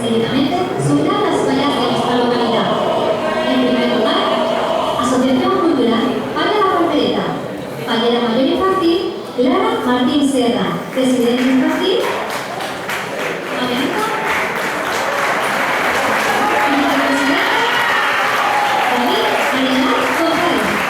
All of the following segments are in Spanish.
Seguidamente, subirán las vallas de nuestra localidad. En primer lugar, Asociación Cultural Falla La Voltereta. Fallera Mayor Infantil, Clara Martín Serra. Presidente Infantil, Marianita. Vicepresidente, David Mariana González.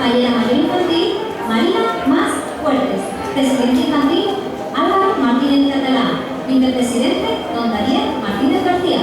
Fallera Mayor Infantil, Marina Más Fuertes. Presidente Infantil, Álvaro Martínez Catalán. Vicepresidente, don Daniel Martínez García.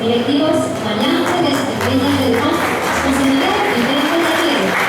directivos Mariano Celeste, Reina del León, José Miguel Vicente Gutiérrez.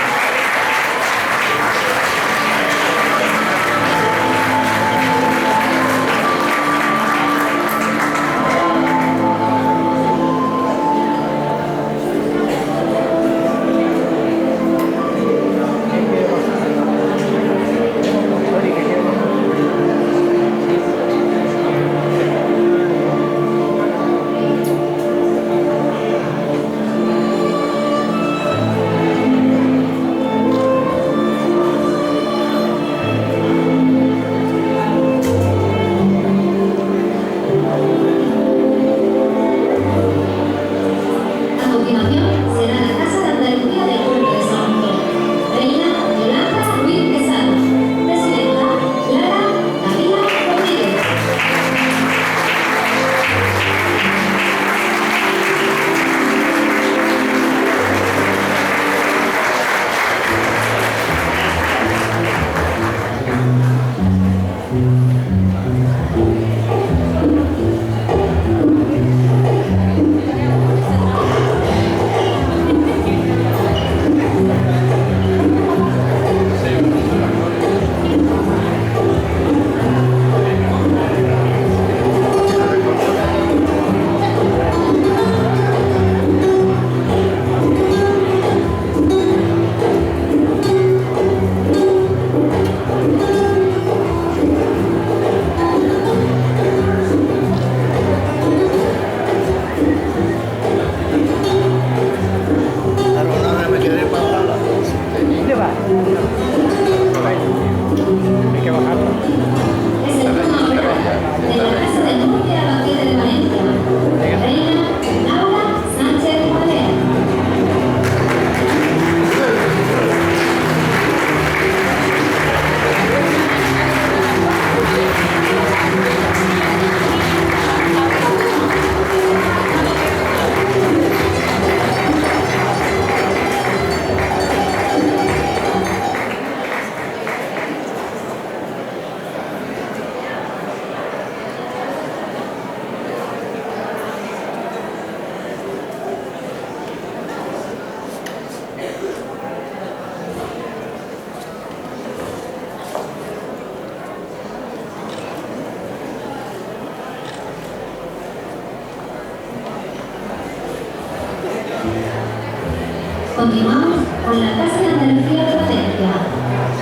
Continuamos con la Casa de Andalucía de Valencia.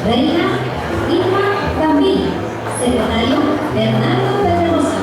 Reina Irma Gambí. Secretario Bernardo Pedrosa.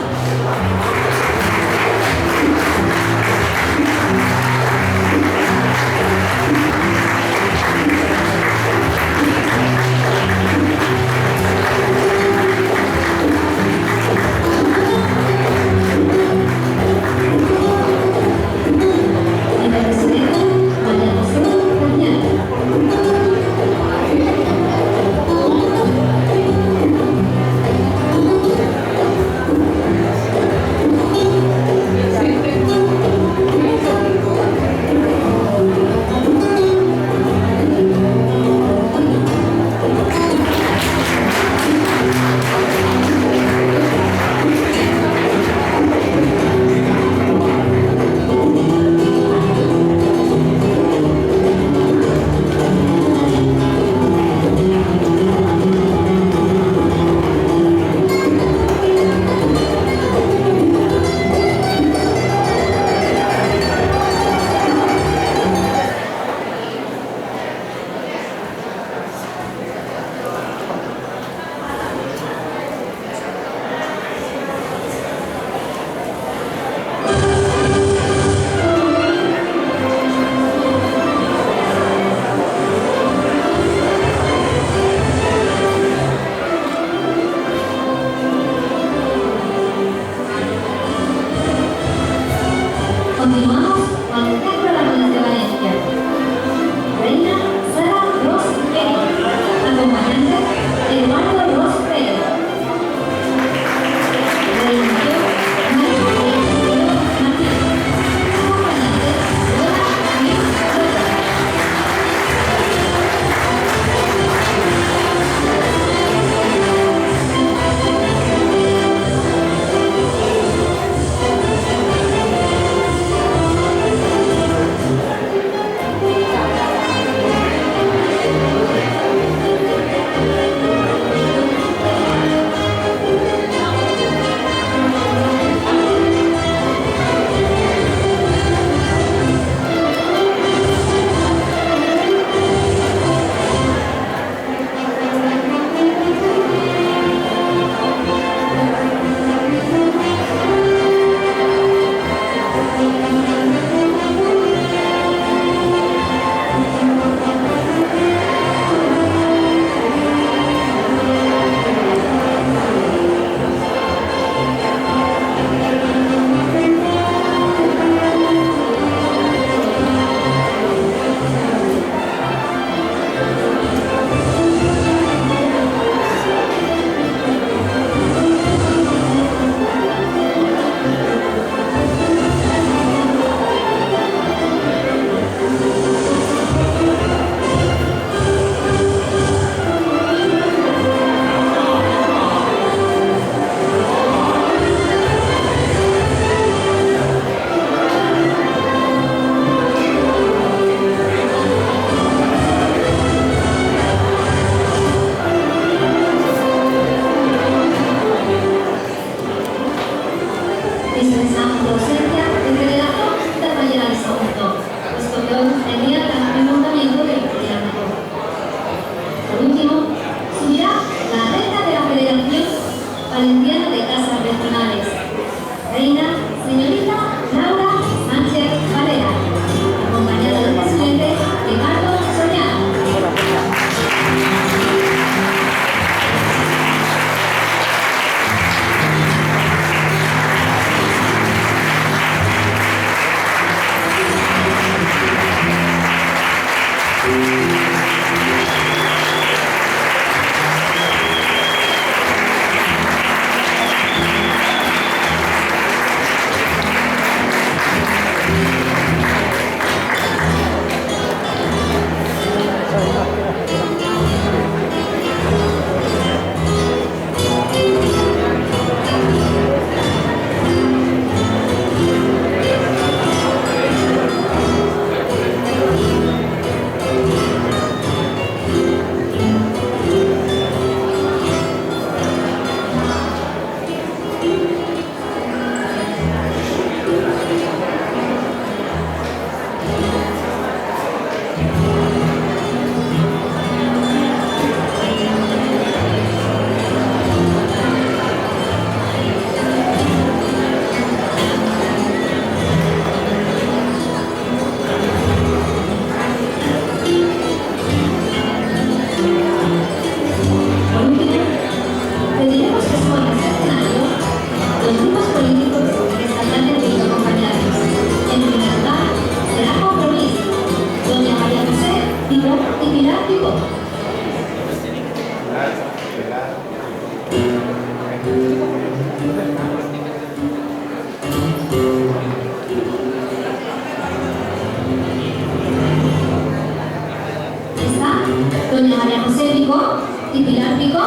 expresamos la ausencia del redactor de Fallera de Sagunto, puesto que hoy tenía el ayuntamiento del Fallera. Por último, subirá la reina de la Federación Valenciana de Casas Regionales, reina señorita Laura Sánchez Valera, acompañada del presidente Ricardo Soriano. Doña María José Pico y Pilar Pico.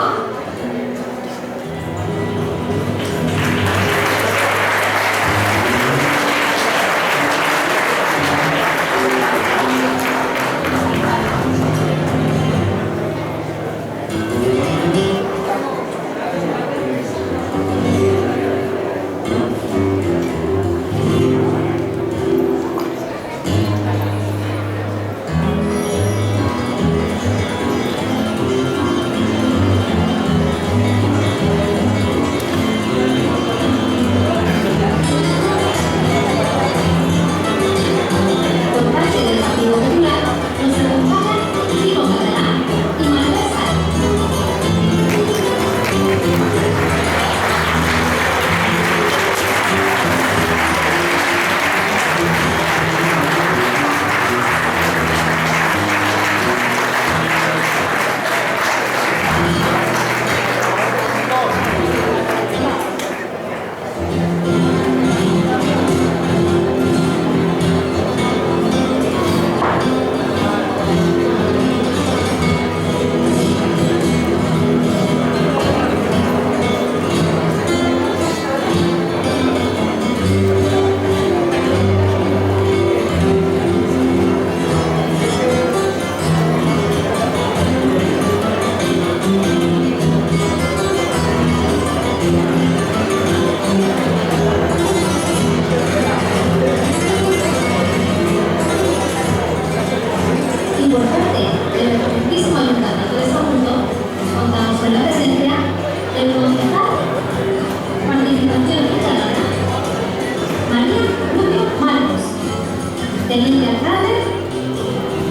Teniente alcalde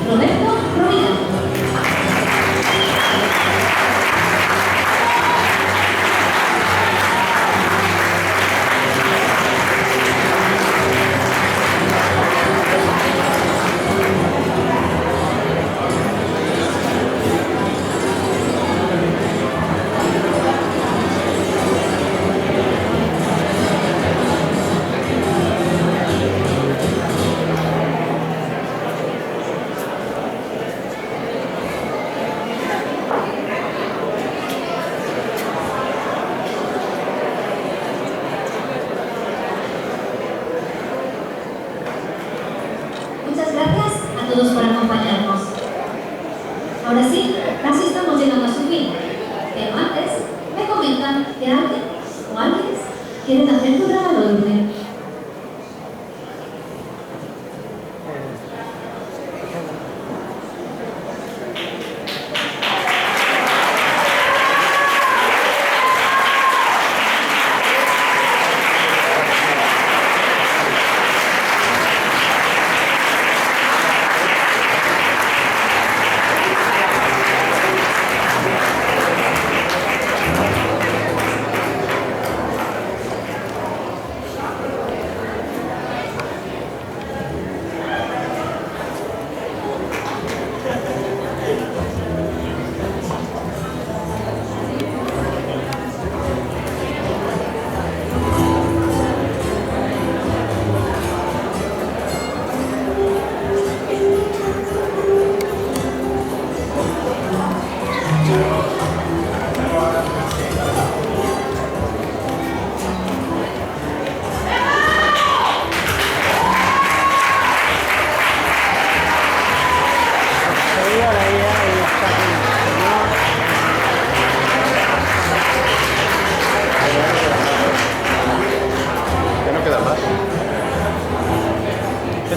Roberto Rovira. Muchas gracias a todos por acompañarnos. Ahora sí, casi estamos llegando a su fin. Pero antes, me comentan que alguien o alguien quieren hacer tu grabado, Lourdes.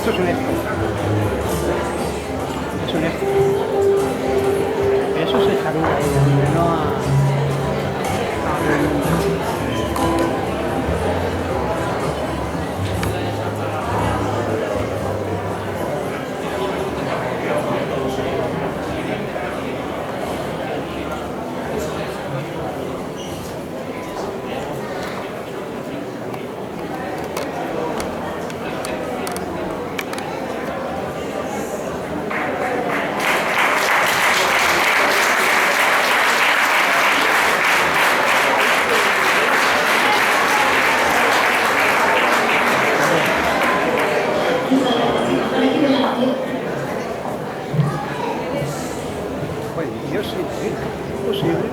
Esto es un esto. Es un esto. Eso es el jardín ahí, no a... Pues Dios, sí, es posible.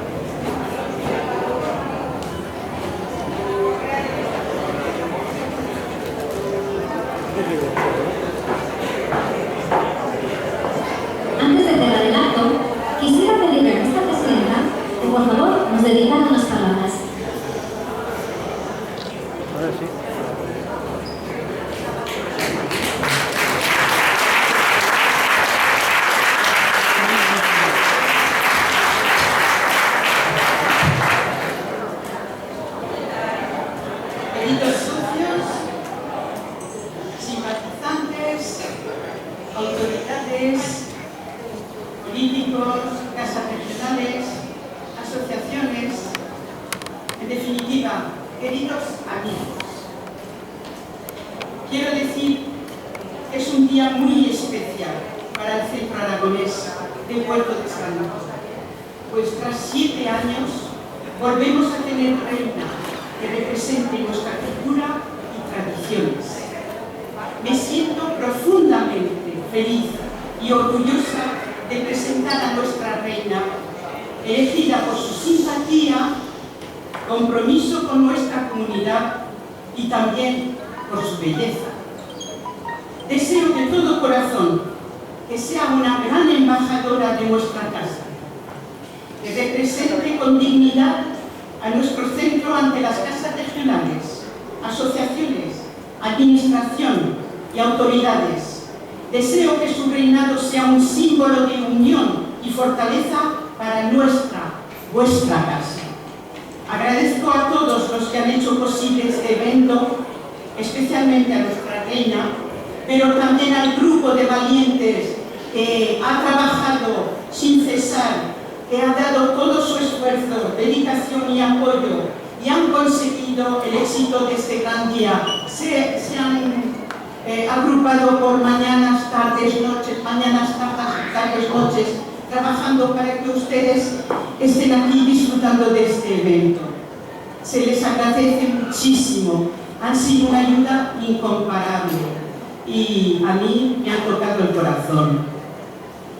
Antes de cerrar el acto, quisiera pedirle a nuestra presidenta que por favor nos dedicara unas palabras. Ahora sí. Queridos socios, simpatizantes, autoridades, políticos, casas regionales, asociaciones, en definitiva, queridos amigos, quiero decir que es un día muy especial para el Centro Aragonés de Puerto de Salud, pues tras 7 años volvemos a tener reina que represente nuestra cultura y tradiciones. Me siento profundamente feliz y orgullosa de presentar a nuestra reina, elegida por su simpatía, compromiso con nuestra comunidad y también por su belleza. Deseo de todo corazón que sea una gran embajadora de nuestra casa, que represente con dignidad a nuestro centro ante las casas regionales, asociaciones, administración y autoridades. Deseo que su reinado sea un símbolo de unión y fortaleza para vuestra casa. Agradezco a todos los que han hecho posible este evento, especialmente a nuestra reina, pero también al grupo de valientes que ha trabajado sin cesar, que ha dado todo su esfuerzo, dedicación y apoyo y han conseguido el éxito de este gran día. Se han agrupado por mañanas, tardes, noches, trabajando para que ustedes estén aquí disfrutando de este evento. Se les agradece muchísimo, han sido una ayuda incomparable y a mí me ha tocado el corazón.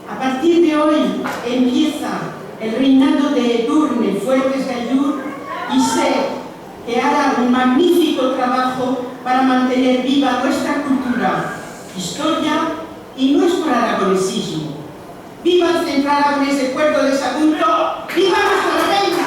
A partir de hoy empieza el reinado de Edurne Fuertes Gallur y sé que hará un magnífico trabajo para mantener viva nuestra cultura, historia y nuestro aragonesismo. ¡Viva el Centro Aragonés de Puerto de Sagunto! ¡Viva nuestra reina!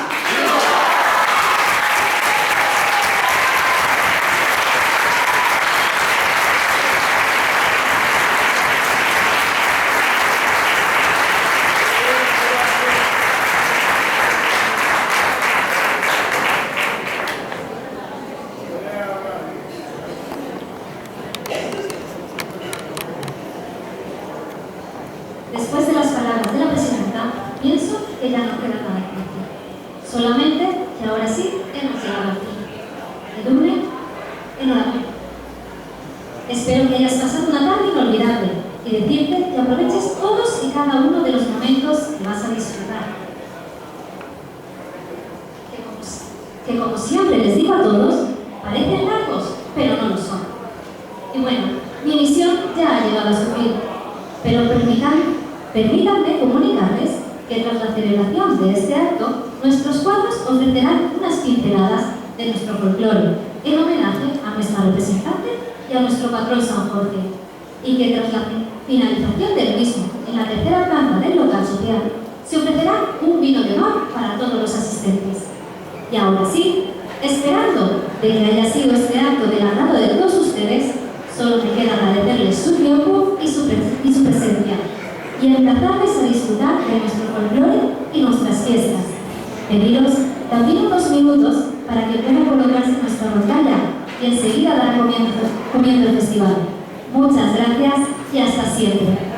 Después de las palabras de la presidenta, pienso que ya no queda nada que decir. Solamente que ahora sí hemos llegado aquí. Edurne, enhorabuena. Espero que hayas pasado una tarde inolvidable y decirte que aproveches todos y cada uno de los momentos que vas a disfrutar. Que como siempre les digo a todos, parecen largos, pero no lo son. Y bueno, mi misión ya ha llegado a su fin, pero permítanme comunicarles que tras la celebración de este acto, nuestros cuadros ofrecerán unas pinceladas de nuestro folclore en homenaje a nuestra representante y a nuestro patrón San Jorge, y que tras la finalización del mismo en la tercera planta del local social, se ofrecerá un vino de honor para todos los asistentes. Y ahora sí, esperando de que haya sido este acto del agrado de todos ustedes, Solo me queda agradecerles su tiempo y su presencia y emplazarles a disfrutar de nuestro folclore y nuestras fiestas. Pediros también unos minutos para que pueda colocarse nuestra rondalla y enseguida dar comienzo el festival. Muchas gracias y hasta siempre.